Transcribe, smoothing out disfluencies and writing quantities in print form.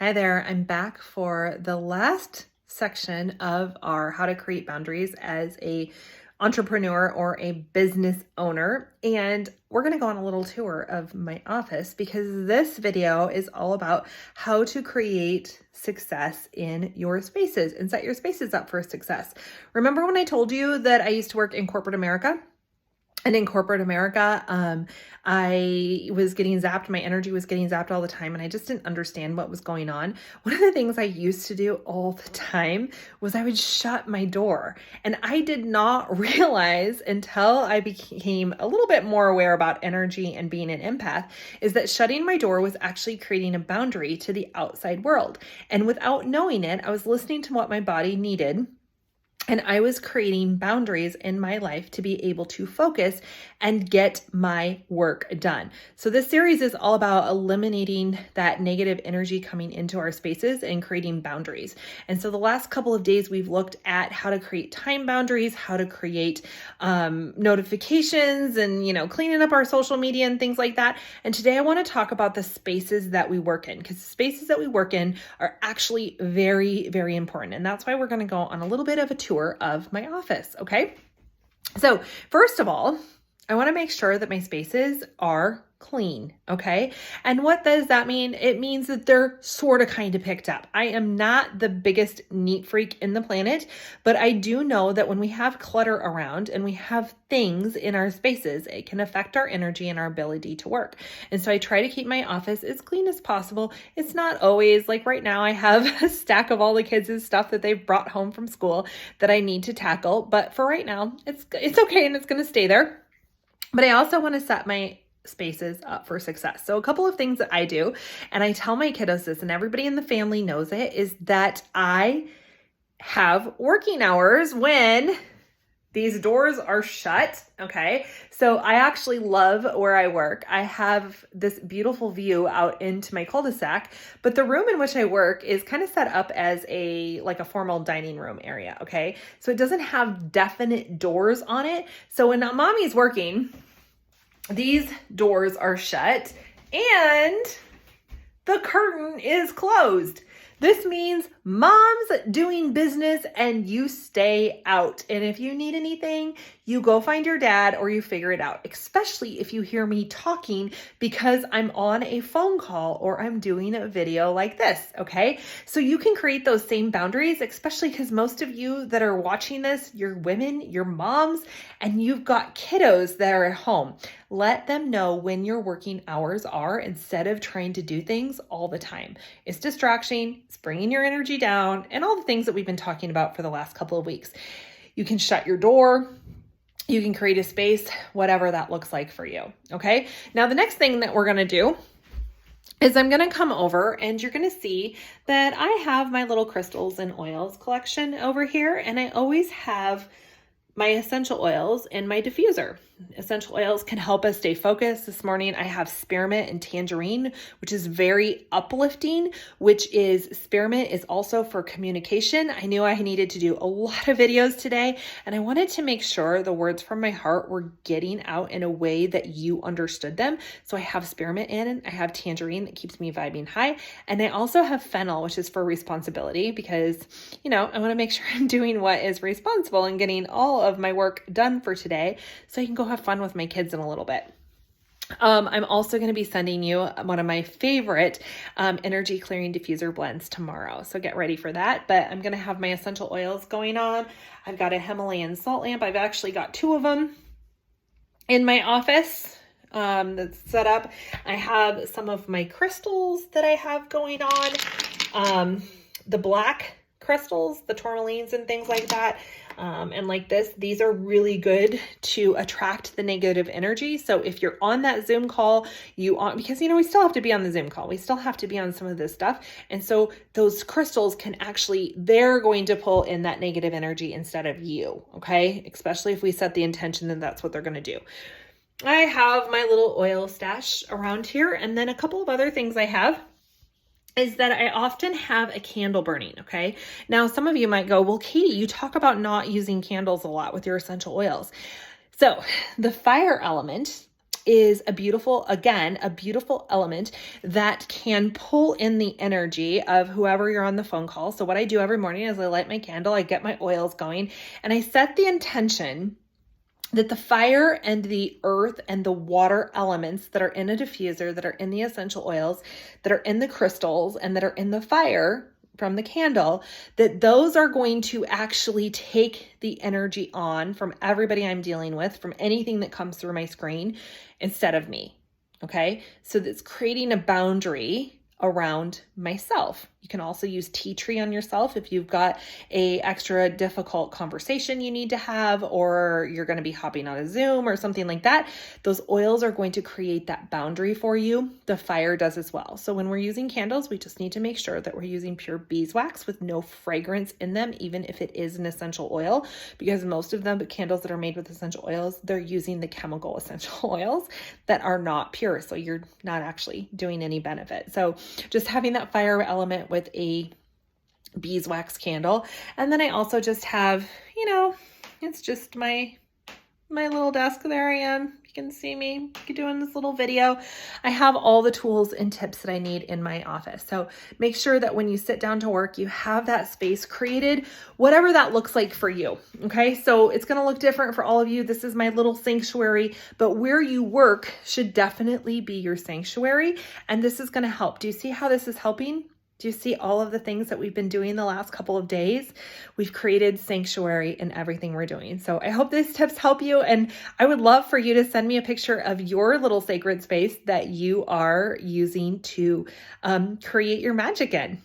Hi there, I'm back for the last section of our how to create boundaries as a entrepreneur or a business owner. And we're going to go on a little tour of my office because this video is all about how to create success in your spaces and set your spaces up for success. Remember when I told you that I used to work in corporate America? And in corporate America, I was getting zapped. My energy was getting zapped all the time, and I just didn't understand what was going on. One of the things I used to do all the time was I would shut my door. And I did not realize until I became a little bit more aware about energy and being an empath, is that shutting my door was actually creating a boundary to the outside world. And without knowing it, I was listening to what my body needed. And I was creating boundaries in my life to be able to focus and get my work done. So this series is all about eliminating that negative energy coming into our spaces and creating boundaries. And so the last couple of days, we've looked at how to create time boundaries, how to create notifications and, cleaning up our social media and things like that. And today I want to talk about the spaces that we work in, because the spaces that we work in are actually very, very important. And that's why we're going to go on a little bit of a tour of my office. Okay. So first of all, I want to make sure that my spaces are clean. Okay. And what does that mean? It means that they're sort of kind of picked up. I am not the biggest neat freak in the planet, but I do know that when we have clutter around and we have things in our spaces, it can affect our energy and our ability to work. And so I try to keep my office as clean as possible. It's not always like right now I have a stack of all the kids' stuff that they've brought home from school that I need to tackle. But for right now, it's okay and it's going to stay there. But I also want to set my spaces up for success. So a couple of things that I do, and I tell my kiddos this, and everybody in the family knows it, is that I have working hours when these doors are shut. Okay. So I actually love where I work. I have this beautiful view out into my cul-de-sac, but the room in which I work is kind of set up as a formal dining room area. Okay. So it doesn't have definite doors on it. So when mommy's working, these doors are shut and the curtain is closed. This means mom's doing business and you stay out. And if you need anything, you go find your dad or you figure it out, especially if you hear me talking because I'm on a phone call or I'm doing a video like this, okay? So you can create those same boundaries, especially because most of you that are watching this, you're women, you're moms, and you've got kiddos that are at home. Let them know when your working hours are instead of trying to do things all the time. It's distraction, it's bringing your energy down, and all the things that we've been talking about for the last couple of weeks. You can shut your door. You can create a space, whatever that looks like for you. Okay. Now, the next thing that we're going to do is I'm going to come over and you're going to see that I have my little crystals and oils collection over here. And I always have my essential oils in my diffuser. Essential oils can help us stay focused. This morning, I have spearmint and tangerine, which is very uplifting, spearmint is also for communication. I knew I needed to do a lot of videos today, and I wanted to make sure the words from my heart were getting out in a way that you understood them. So I have spearmint in, I have tangerine that keeps me vibing high, and I also have fennel, which is for responsibility because, I want to make sure I'm doing what is responsible and getting all of my work done for today so I can go have fun with my kids in a little bit. I'm also going to be sending you one of my favorite energy clearing diffuser blends tomorrow. So get ready for that. But I'm going to have my essential oils going on. I've got a Himalayan salt lamp. I've actually got 2 of them in my office that's set up. I have some of my crystals that I have going on. The black crystals, the tourmalines and things like that. And like this, these are really good to attract the negative energy. So if you're on that Zoom call, because we still have to be on the Zoom call. We still have to be on some of this stuff. And so those crystals they're going to pull in that negative energy instead of you. Okay. Especially if we set the intention that that's what they're going to do. I have my little oil stash around here. And then a couple of other things I have is that I often have a candle burning, okay? Now, some of you might go, well, Katie, you talk about not using candles a lot with your essential oils. So the fire element is a beautiful element that can pull in the energy of whoever you're on the phone call. So what I do every morning is I light my candle, I get my oils going, and I set the intention that the fire and the earth and the water elements that are in a diffuser, that are in the essential oils, that are in the crystals, and that are in the fire from the candle, that those are going to actually take the energy on from everybody I'm dealing with, from anything that comes through my screen, instead of me. Okay. So that's creating a boundary around myself. You can also use tea tree on yourself if you've got a extra difficult conversation you need to have, or you're going to be hopping on a Zoom or something like that. Those oils are going to create that boundary for you. The fire does as well. So when we're using candles, we just need to make sure that we're using pure beeswax with no fragrance in them, even if it is an essential oil, because most of them, the candles that are made with essential oils, they're using the chemical essential oils that are not pure. So you're not actually doing any benefit. So just having that fire element with a beeswax candle. And then I also just have, it's just my little desk. There I am. You can see me doing this little video. I have all the tools and tips that I need in my office. So make sure that when you sit down to work, you have that space created, whatever that looks like for you. Okay. So it's going to look different for all of you. This is my little sanctuary, but where you work should definitely be your sanctuary. And this is going to help. Do you see how this is helping? Do you see all of the things that we've been doing the last couple of days? We've created sanctuary in everything we're doing. So I hope these tips help you. And I would love for you to send me a picture of your little sacred space that you are using to create your magic in.